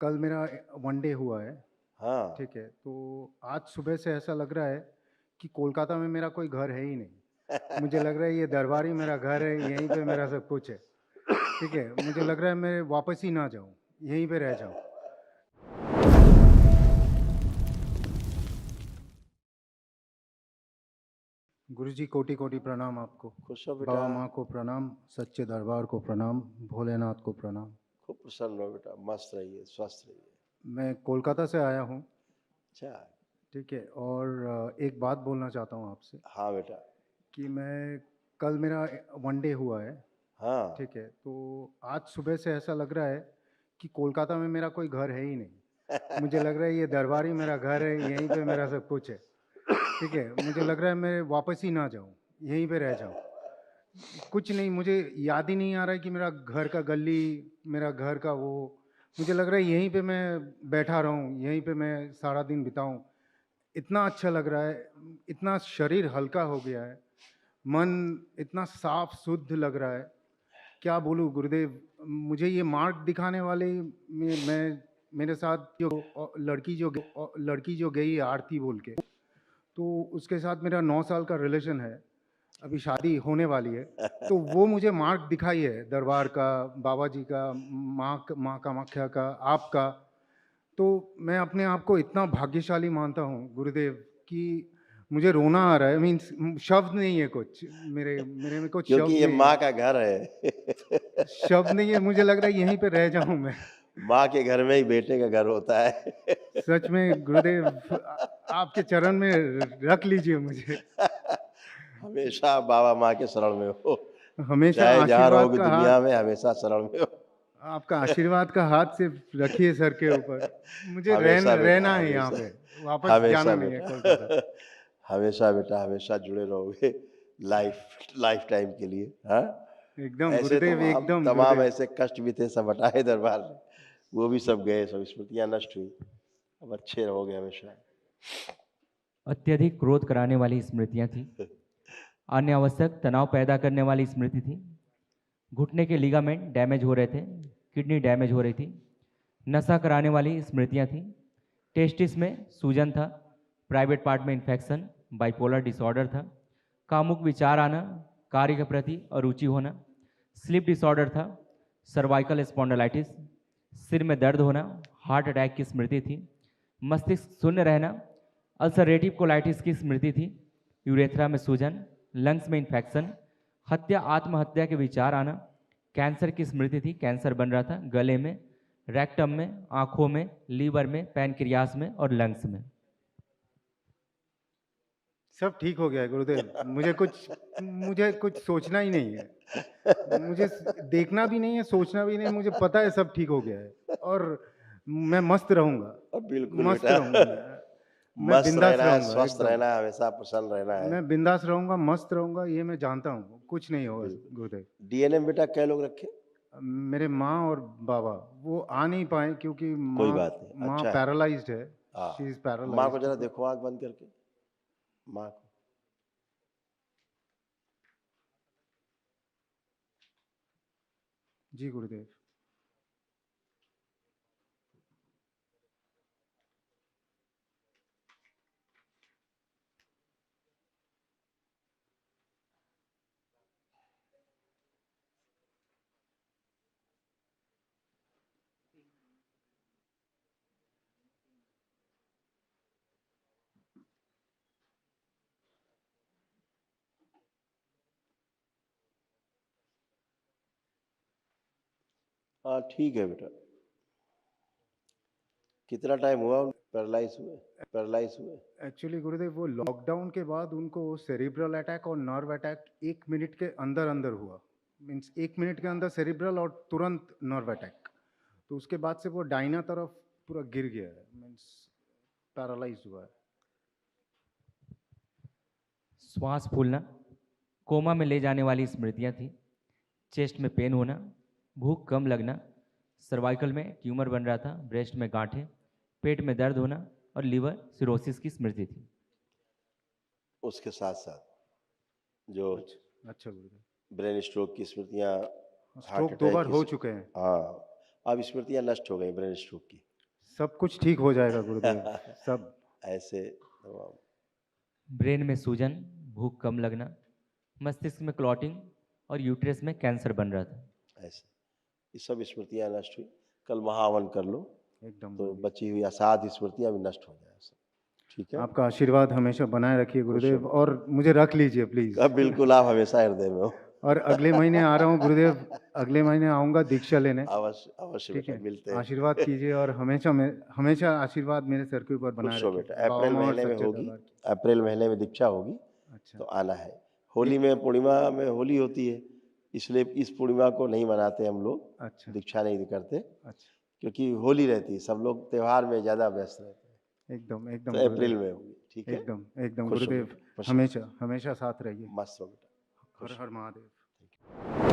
कल मेरा वनडे हुआ है, हाँ। ठीक है? तो आज सुबह से ऐसा लग रहा है कि कोलकाता में मेरा कोई घर है ही नहीं। मुझे लग रहा है ये दरबार ही मेरा घर है, यहीं पे मेरा सब कुछ है, ठीक है? मुझे लग रहा है मैं वापस ही ना जाऊँ, यहीं पे रह जाऊँ। गुरुजी कोटि-कोटि प्रणाम आपको। खुश हो बेटा। बाबा माँ को प्रणाम, सच्चे दरबार को प्रणाम, भोलेनाथ को प्रणाम। खूब प्रसन्न रहो बेटा, मस्त रहिए, स्वस्थ रहिए। मैं कोलकाता से आया हूँ, अच्छा। ठीक है? और एक बात बोलना चाहता हूँ आपसे हाँ बेटा। कि मैं कल मेरा वनडे हुआ है, हाँ। ठीक है? तो आज सुबह से ऐसा लग रहा है कि कोलकाता में मेरा कोई घर है ही नहीं। मुझे लग रहा है ये दरबार ही मेरा घर है, यहीं पे मेरा सब कुछ है, ठीक है? मुझे लग रहा है मैं वापस ही ना जाऊँ, यहीं पे रह जाऊँ। कुछ नहीं, मुझे याद ही नहीं आ रहा है कि मेरा घर का गली, मेरा घर का वो, मुझे लग रहा है यहीं पे मैं बैठा रहूँ, यहीं पे मैं सारा दिन बिताऊँ। इतना अच्छा लग रहा है, इतना शरीर हल्का हो गया है, मन इतना साफ शुद्ध लग रहा है। क्या बोलूँ गुरुदेव, मुझे ये मार्ग दिखाने वाले मैं मेरे साथ जो लड़की जो गई है आरती बोल के, तो उसके साथ मेरा 9 साल का रिलेशन है, अभी शादी होने वाली है। तो वो मुझे मार्ग दिखाई है दरबार का, बाबा जी का, माँ कामाख्या का, आपका। तो मैं अपने आप को इतना भाग्यशाली मानता हूँ गुरुदेव कि मुझे रोना आ रहा है, मीन्स शब्द नहीं है कुछ, मेरे मेरे में कुछ क्योंकि शब्द ये नहीं माँ है, का घर है। शब्द नहीं है, मुझे लग रहा है यहीं पे रह जाऊँ मैं। माँ के घर में ही बेटे का घर होता है। सच में गुरुदेव, आपके चरण में रख लीजिए मुझे। हमेशा बाबा माँ के शरण में हो। हमेशा चाहे जहाँ आशीर्वाद रहोगे का हाथ, दुनिया में, हमेशा शरण में हो। आपका आशीर्वाद का हाथ सिर्फ रखिए सर के ऊपर। मुझे हमेशा बेटा, रहना है यहाँ हमेशा। पे, वापस हमेशा जाना नहीं है कोलकाता। बेटा। हमेशा बेटा, हमेशा जुड़े रहोगे लाइफ लाइफ टाइम के लिए। हाँ। एकदम ऐसे गुरुदेव, तमाम एकदम तमाम गुरुदेव। ऐसे कष्ट भी थे, सब हटाए दरबार में। वो भी सब गए, सब स्मृतियाँ नष्ट हुई। अब अच्छे रहोगे हमेशा। अत्यधिक क्रोध कराने वाली स्मृतियां थी। अनावश्यक तनाव पैदा करने वाली स्मृति थी। घुटने के लिगामेंट डैमेज हो रहे थे। किडनी डैमेज हो रही थी। नशा कराने वाली स्मृतियां थी। टेस्टिस में सूजन था। प्राइवेट पार्ट में इन्फेक्शन, बाइपोलर डिसऑर्डर था। कामुक विचार आना, कार्य के प्रति अरुचि होना। स्लीप डिसऑर्डर था। सर्वाइकल स्पॉन्डिलाइटिस, सिर में दर्द होना, हार्ट अटैक की स्मृति थी। मस्तिष्क शून्य रहना, अल्सरेटिव कोलाइटिस की स्मृति थी। यूरेथ्रा में सूजन, लंग्स में इन्फेक्शन, हत्या आत्महत्या के विचार आना। कैंसर की स्मृति थी, कैंसर बन रहा था गले में, रेक्टम में, आंखों में, लीवर में, पैनक्रियास में और लंग्स में। सब ठीक हो गया है गुरुदेव। मुझे कुछ सोचना ही नहीं है। मुझे देखना भी नहीं है, सोचना भी नहीं है, मुझे पता है सब ठीक हो गया है। और मैं मस्त रहूँगा, बिल्कुल मस्त बेटा। रहूँगा मैं मस्त बिंदास रहना है, रहूँगा स्वस्थ एकदम। रहना है, हमेशा प्रसन्न रहना है। मैं बिंदास रहूँगा, मस्त रहूँगा, ये मैं जानता हूँ, कुछ नहीं होगा बिल्कुल। गुरुदेव। डीएनए में बेटा कै लोग रखे? मेरे माँ और बाबा, वो आ नहीं पाए क्योंकि कोई बात नहीं, माँ अच्छा है। पैरालाइज्ड है, शी इज़ हाँ। माँ को पैरालाइज्ड। जरा तो देखो आँख बंद करके। माँ को। जी गुरुदेव। हाँ, ठीक है बेटा। कितना टाइम हुआ पैरालाइज़ हुए? पैरालाइज़ हुए? एक्चुअली गुरुदेव, वो लॉकडाउन के बाद उनको सेरिब्रल अटैक और नर्व अटैक 1 मिनट के अंदर-अंदर हुआ। मीन्स 1 मिनट के अंदर सेरिब्रल और तुरंत नर्व अटैक। तो उसके बाद से वो दाहिना तरफ पूरा गिर गया है, मीन्स पैरालाइज़ हुआ है। श्वास फूलना, कोमा में ले जाने वाली स्मृतियां थी। चेस्ट में पेन होना, भूख कम लगना, सर्वाइकल में ट्यूमर बन रहा था, ब्रेस्ट में गांठें, पेट में दर्द होना और लीवर सिरोसिस की स्मृति थी। उसके साथ-साथ जो अच्छा, अच्छा गुरुदेव। ब्रेन स्ट्रोक की स्मृतियाँ, हार्ट स्ट्रोक 2 अटैक बार की हो चुके हैं। हाँ, अब स्मृतियाँ नष्ट हो गई ब्रेन स्ट्रोक की। सब कुछ ठीक हो जाएगा गुरुदेव, सब। ऐसे तमाम ब्रेन में सूजन, भूख कम लगना, मस्तिष्क में क्लॉटिंग और यूट्रस में कैंसर बन रहा था। ऐसे ये सब स्मृतियाँ नष्ट हुई। कल महावन कर लो एकदम तो गुरुदेव। बची हुई असाध स्मृतियाँ भी नष्ट हो जाए सब। ठीक है। आपका आशीर्वाद हमेशा बनाए रखिए गुरुदेव, और मुझे रख लीजिए प्लीज। अब बिल्कुल आप हमेशा हृदय में हो। और अगले महीने आ रहा हूँ गुरुदेव, अगले महीने आऊँगा दीक्षा लेने। अवश्य अवश्य ठीक बेटा, है, मिलते हैं। आशीर्वाद कीजिए और हमेशा आशीर्वाद मेरे सर के ऊपर बनाए खुश हो रखिए। बेटा। अप्रैल बाबा और महीने में सच्चे होगी, दरबार की। अप्रैल महीने में दीक्षा होगी अच्छा तो आना है। होली में, पूर्णिमा में होली होती है, इसलिए इस पूर्णिमा को नहीं मनाते हम लोग, अच्छा दीक्षा नहीं करते, अच्छा, क्योंकि होली रहती है, सब लोग त्योहार में ज़्यादा व्यस्त रहते हैं। एकदम एकदम तो अप्रैल गुरुदेव, में होगी। ठीक है। एकदम एकदम खुश हो गुरुदेव, बेटा, प्रसन्न। हमेशा हमेशा साथ रहिए। मस्त हो बेटा। हर खुश हर हो। महादेव। ठीक है।